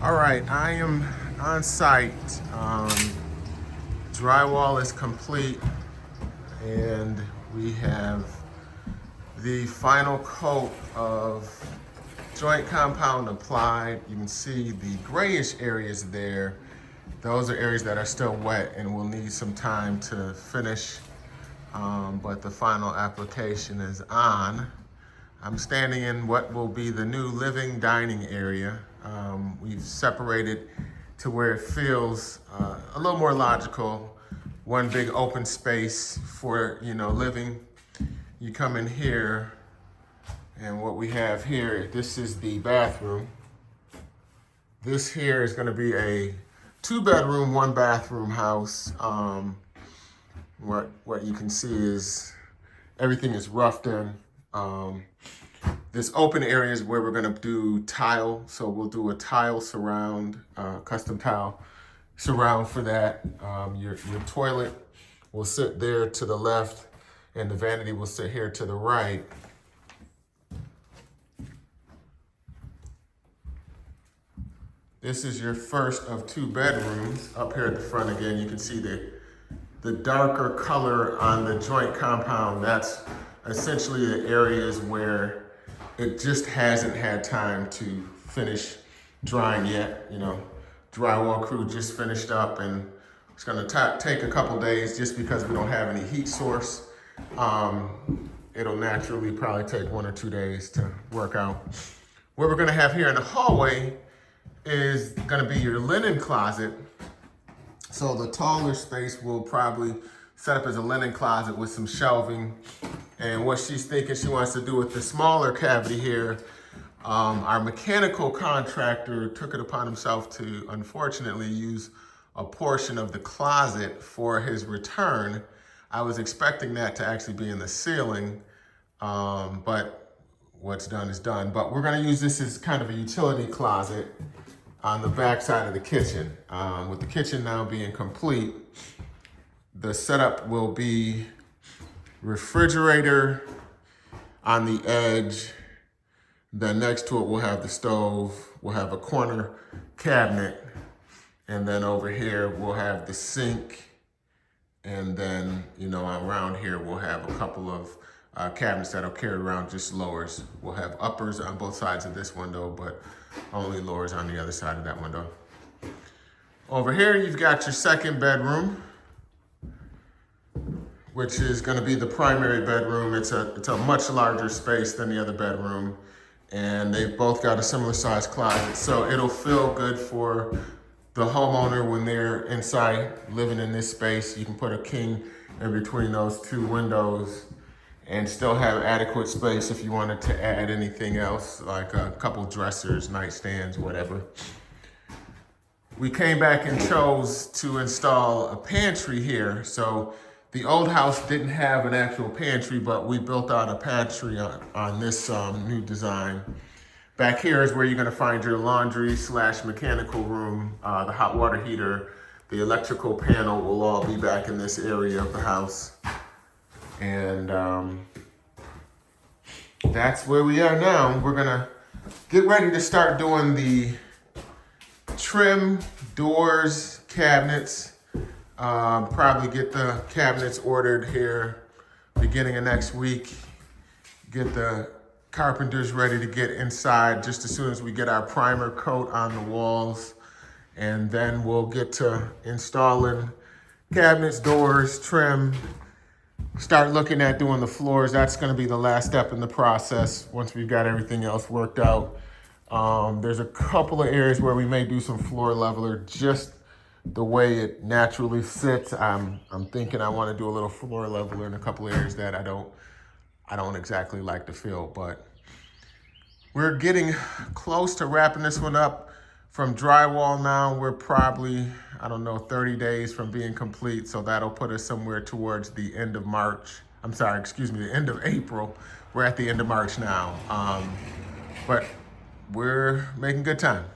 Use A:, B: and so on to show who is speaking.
A: All right, I am on site. Drywall is complete, and we have the final coat of joint compound applied. You can see the grayish areas there. Those are areas that are still wet and will need some time to finish, but the final application is on. I'm standing in what will be the new living dining area. We've separated to where it feels a little more logical. One big open space for, living. You come in here, and what we have here, this is the bathroom. This here is going to be a 2-bedroom, 1-bathroom house. What you can see is everything is roughed in. This open area is where we're gonna do tile. So we'll do a tile surround, custom tile surround for that. Your toilet will sit there to the left and the vanity will sit here to the right. This is your first of 2 bedrooms. Up here at the front again, you can see the darker color on the joint compound. That's essentially the areas where it just hasn't had time to finish drying yet. Drywall crew just finished up, and it's gonna take a couple days just because we don't have any heat source. It'll naturally probably take 1 or 2 days to work out. What we're gonna have here in the hallway is gonna be your linen closet. So the taller space will probably set up as a linen closet with some shelving. And what she's thinking she wants to do with the smaller cavity here, our mechanical contractor took it upon himself to unfortunately use a portion of the closet for his return. I was expecting that to actually be in the ceiling, but what's done is done. But we're gonna use this as kind of a utility closet on the back side of the kitchen. With the kitchen now being complete, the setup will be refrigerator on the edge. Then next to it, we'll have the stove. We'll have a corner cabinet. And then over here, we'll have the sink. And then, around here, we'll have a couple of cabinets that'll carry around just lowers. We'll have uppers on both sides of this window, but only lowers on the other side of that window. Over here, you've got your second bedroom, which is going to be the primary bedroom. It's a much larger space than the other bedroom, and they've both got a similar size closet. So it'll feel good for the homeowner when they're inside living in this space. You can put a king in between those 2 windows and still have adequate space if you wanted to add anything else, like a couple dressers, nightstands, whatever. We came back and chose to install a pantry here. So the old house didn't have an actual pantry, but we built out a pantry on this new design. Back here is where you're gonna find your laundry / mechanical room, the hot water heater, the electrical panel will all be back in this area of the house. And that's where we are now. We're gonna get ready to start doing the trim, doors, cabinets. Probably get the cabinets ordered here beginning of next week. Get the carpenters ready to get inside just as soon as we get our primer coat on the walls. And then we'll get to installing cabinets, doors, trim, start looking at doing the floors. That's gonna be the last step in the process once we've got everything else worked out. There's a couple of areas where we may do some floor leveler just the way it naturally sits. I'm thinking I want to do a little floor leveler in a couple of areas that I don't exactly like to feel, but we're getting close to wrapping this one up. From drywall now, we're probably, 30 days from being complete. So that'll put us somewhere towards the end of March. The end of April. We're at the end of March now. But we're making good time.